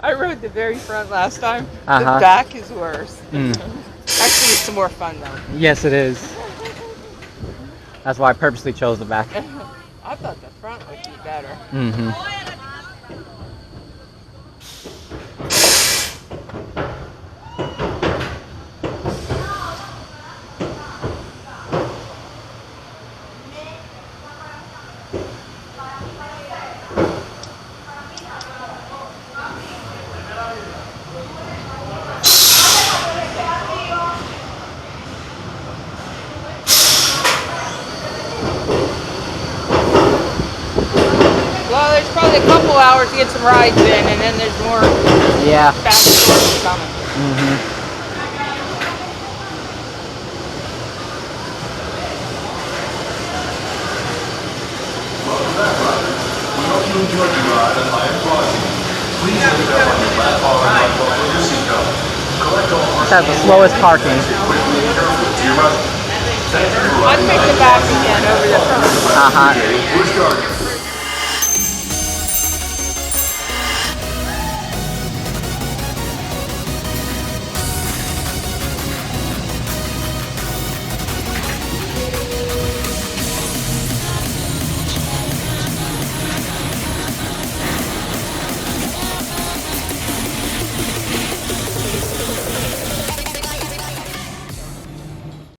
I rode the very front last time. The Uh-huh. back is worse. Mm. Actually, it's some more fun though. Yes, it is. That's why I purposely chose the back. I thought the front would be better. Mm-hmm. Well, there's probably a couple hours to get some rides in, and then there's more Yeah. back and forth coming. Mm-hmm. Welcome back, riders. We hope you enjoyed your ride on Gwazi. Please lift up on your platform and buckle your seatbelt. Collect all This has the slowest parking. quickly and carefully to your residence. Thank you for I'd riding pick the back again over the front. Uh-huh. Busch Gardens.